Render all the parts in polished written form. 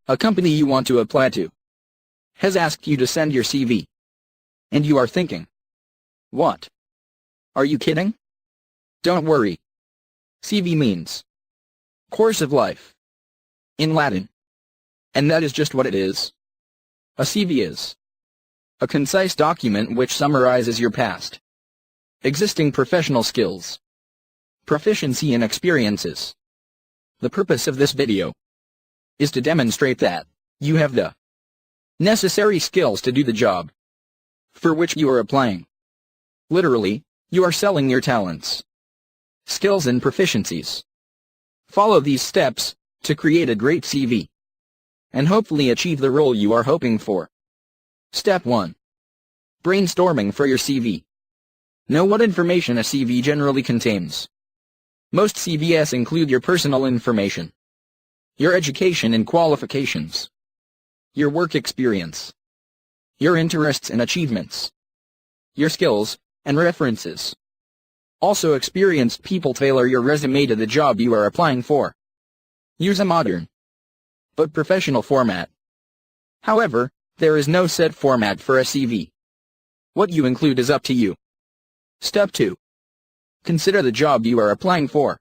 A company you want to apply to has asked you to send your CV. And you are thinking, what? Are you kidding? Don't worry. CV means course of life in Latin. And that is just what it is. A CV is a concise document which summarizes your past, existing professional skills, proficiency and experiences. The purpose of this video is to demonstrate that you have the necessary skills to do the job for which you are applying. Literally, you are selling your talents, skills and proficiencies. Follow these steps to create a great CV and hopefully achieve the role you are hoping for. Step 1. Brainstorming for your CV. Know what information a CV generally contains. Most CVs include your personal information, your education and qualifications, your work experience, your interests and achievements, your skills, and references. Also, experienced people tailor your resume to the job you are applying for. Use a modern but professional format. However, there is no set format for a CV. What you include is up to you. Step 2. Consider the job you are applying for.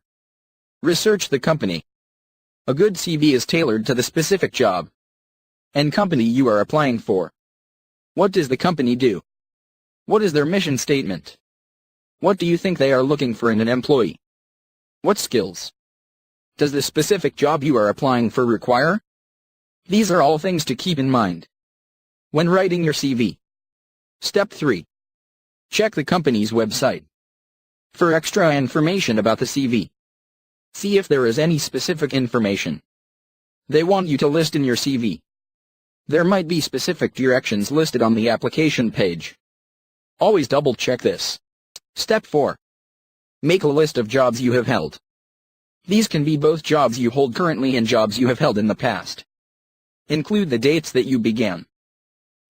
Research the company. A good CV is tailored to the specific job and company you are applying for. What does the company do? What is their mission statement? What do you think they are looking for in an employee? What skills does the specific job you are applying for require? These are all things to keep in mind when writing your CV. Step 3. Check the company's website for extra information about the CV. See if there is any specific information they want you to list in your CV. There might be specific directions listed on the application page. Always double check this. Step 4. Make a list of jobs you have held. These can be both jobs you hold currently and jobs you have held in the past. Include the dates that you began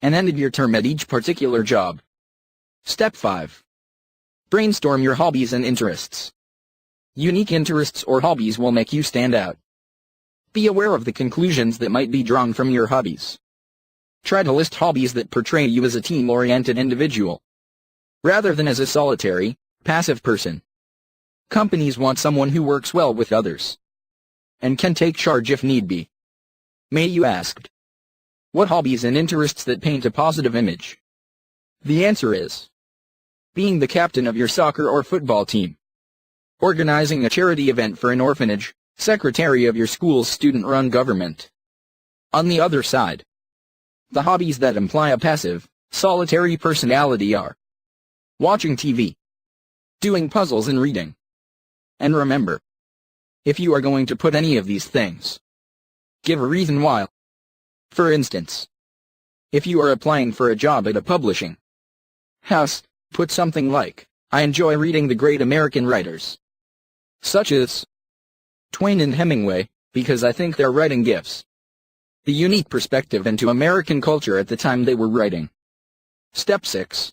and ended your term at each particular job. Step 5. Brainstorm your hobbies and interests. Unique interests or hobbies will make you stand out. Be aware of the conclusions that might be drawn from your hobbies. Try to list hobbies that portray you as a team-oriented individual, rather than as a solitary, passive person. Companies want someone who works well with others and can take charge if need be. May you asked, what hobbies and interests that paint a positive image? The answer is being the captain of your soccer or football team, organizing a charity event for an orphanage, secretary of your school's student-run government. On the other side, the hobbies that imply a passive, solitary personality are watching TV, doing puzzles and reading. And remember, if you are going to put any of these things, give a reason why. For instance, if you are applying for a job at a publishing house, put something like, I enjoy reading the great American writers, such as Twain and Hemingway, because I think their writing gives the unique perspective into American culture at the time they were writing. Step 6.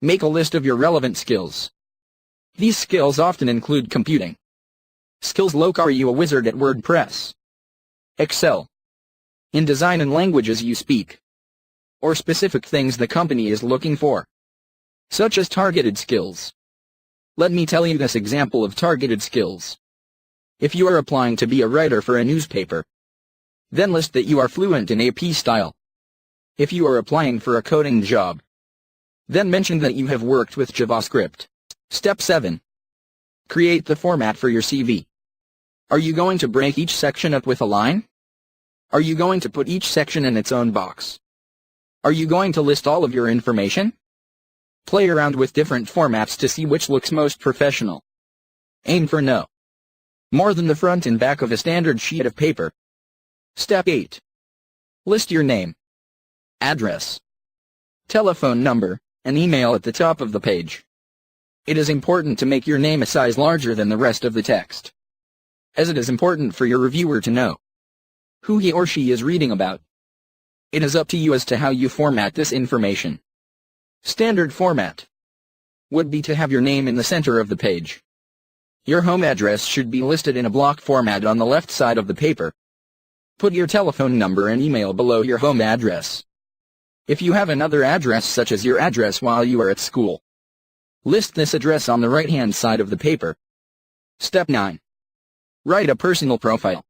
Make a list of your relevant skills. These skills often include computing skills. Are you a wizard at WordPress, Excel, in design and languages you speak, or specific things the company is looking for, such as targeted skills? Let me tell you this example of targeted skills. If you are applying to be a writer for a newspaper, then list that you are fluent in AP style. If you are applying for a coding job, then mention that you have worked with JavaScript. Step 7. Create the format for your CV. Are you going to break each section up with a line? Are you going to put each section in its own box? Are you going to list all of your information? Play around with different formats to see which looks most professional. Aim for no more than the front and back of a standard sheet of paper. Step 8. List your name, address, telephone number, and email at the top of the page. It is important to make your name a size larger than the rest of the text, as it is important for your reviewer to know who he or she is reading about. It is up to you as to how you format this information. Standard format would be to have your name in the center of the page. Your home address should be listed in a block format on the left side of the paper. Put your telephone number and email below your home address. If you have another address such as your address while you are at school, list this address on the right-hand side of the paper. Step 9. Write a personal profile.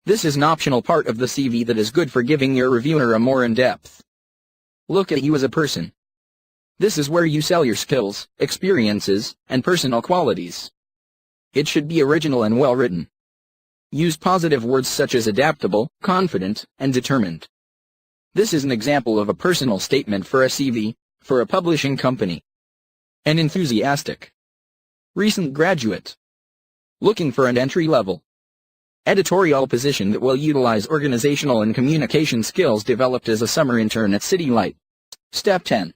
This is an optional part of the CV that is good for giving your reviewer a more in-depth look at you as a person. This is where you sell your skills, experiences, and personal qualities. It should be original and well-written. Use positive words such as adaptable, confident, and determined. This is an example of a personal statement for a CV, for a publishing company. An enthusiastic, recent graduate, looking for an entry-level editorial position that will utilize organizational and communication skills developed as a summer intern at City Light. Step 10.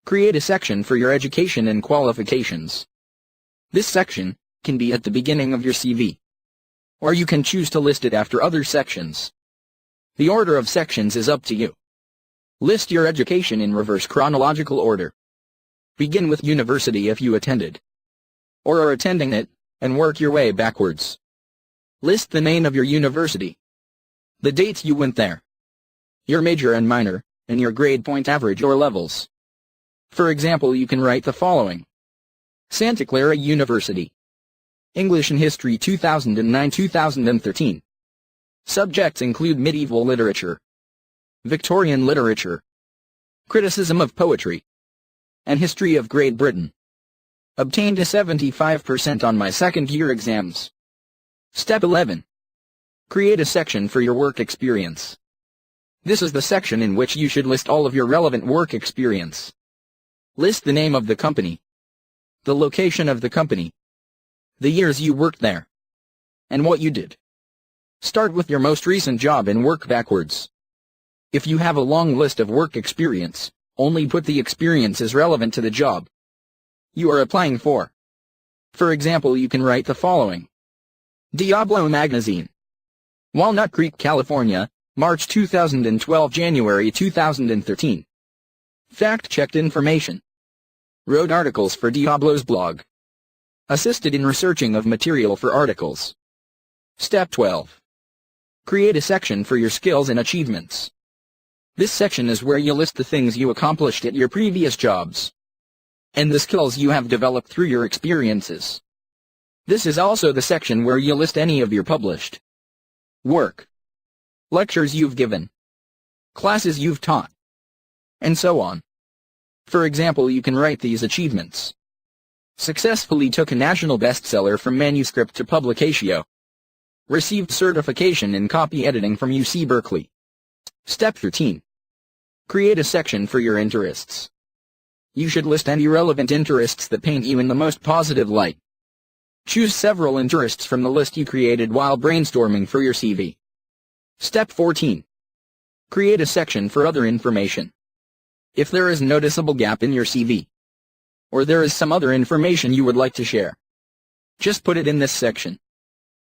Create a section for your education and qualifications. This section can be at the beginning of your CV, or you can choose to list it after other sections. The order of sections is up to you. List your education in reverse chronological order. Begin with university if you attended, or are attending it, and work your way backwards. List the name of your university, the dates you went there, your major and minor, and your grade point average or levels. For example, you can write the following. Santa Clara University. English and History 2009-2013. Subjects include medieval literature, Victorian literature, criticism of poetry, and history of Great Britain. Obtained a 75% on my second-year exams. Step 11. Create a section for your work experience. This is the section in which you should list all of your relevant work experience. List the name of the company, the location of the company, the years you worked there, and what you did. Start with your most recent job and work backwards. If you have a long list of work experience, only put the experiences relevant to the job you are applying for. For example, you can write the following. Diablo Magazine. Walnut Creek, California, March 2012 January 2013. Fact-checked information. Wrote articles for Diablo's blog. Assisted in researching of material for articles. Step 12. Create a section for your skills and achievements. This section is where you list the things you accomplished at your previous jobs, and the skills you have developed through your experiences. This is also the section where you list any of your published work, lectures you've given, classes you've taught, and so on. For example, you can write these achievements. Successfully took a national bestseller from manuscript to publication. Received certification in copy editing from UC Berkeley. Step 13. Create a section for your interests. You should list any relevant interests that paint you in the most positive light. Choose several interests from the list you created while brainstorming for your CV. Step 14. Create a section for other information. If there is a noticeable gap in your CV, or there is some other information you would like to share, just put it in this section.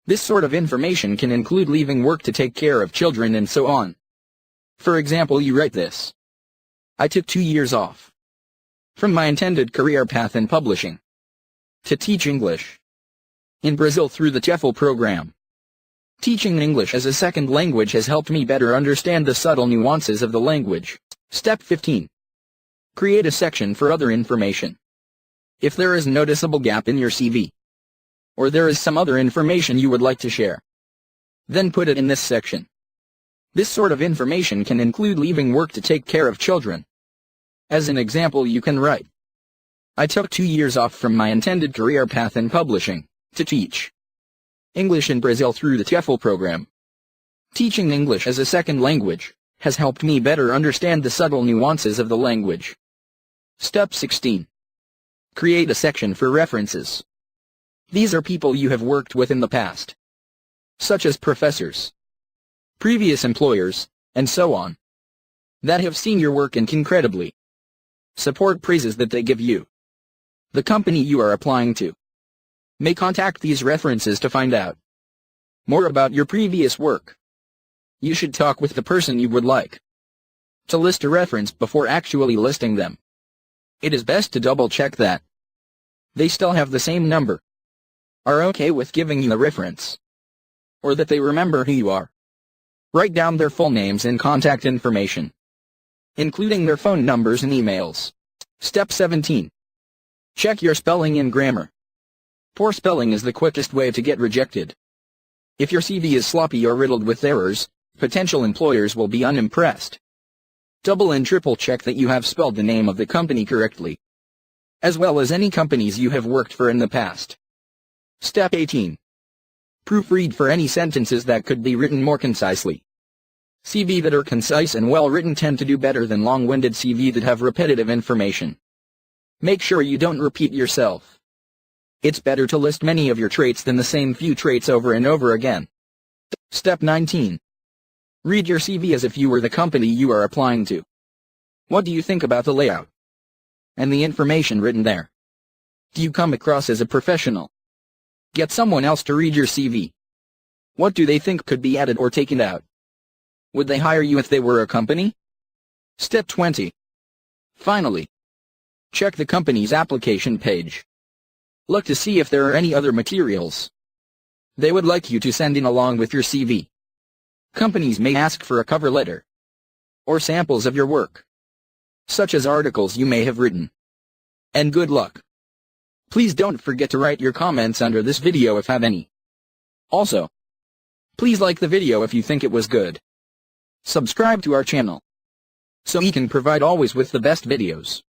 This sort of information can include leaving work to take care of children and so on. For example, you write this. I took 2 years off from my intended career path in publishing to teach English in Brazil through the TEFL program. Teaching English as a second language has helped me better understand the subtle nuances of the language. Step 15. Create a section for other information. If there is a noticeable gap in your CV, or there is some other information you would like to share, then put it in this section. This sort of information can include leaving work to take care of children. As an example, you can write, I took 2 years off from my intended career path in publishing to teach English in Brazil through the TEFL program. Teaching English as a second language has helped me better understand the subtle nuances of the language. Step 16. Create a section for references. These are people you have worked with in the past, such as professors, previous employers, and so on, that have seen your work and can credibly support praises that they give you. The company you are applying to may contact these references to find out more about your previous work. You should talk with the person you would like to list a reference before actually listing them. It is best to double-check that they still have the same number, are okay with giving you a reference, or that they remember who you are. Write down their full names and contact information, including their phone numbers and emails. Step 17. Check your spelling and grammar. Poor spelling is the quickest way to get rejected. If your CV is sloppy or riddled with errors, potential employers will be unimpressed. Double and triple check that you have spelled the name of the company correctly, as well as any companies you have worked for in the past. Step 18. Proofread for any sentences that could be written more concisely. CV that are concise and well written tend to do better than long-winded CV that have repetitive information. Make sure you don't repeat yourself. It's better to list many of your traits than the same few traits over and over again. Step 19. Read your CV as if you were the company you are applying to. What do you think about the layout and the information written there? Do you come across as a professional? Get someone else to read your CV. What do they think could be added or taken out? Would they hire you if they were a company? Step 20. Finally, check the company's application page. Look to see if there are any other materials they would like you to send in along with your CV. Companies may ask for a cover letter or samples of your work, such as articles you may have written. And good luck. Please don't forget to write your comments under this video if have any. Also, please like the video if you think it was good. Subscribe to our channel so we can provide always with the best videos.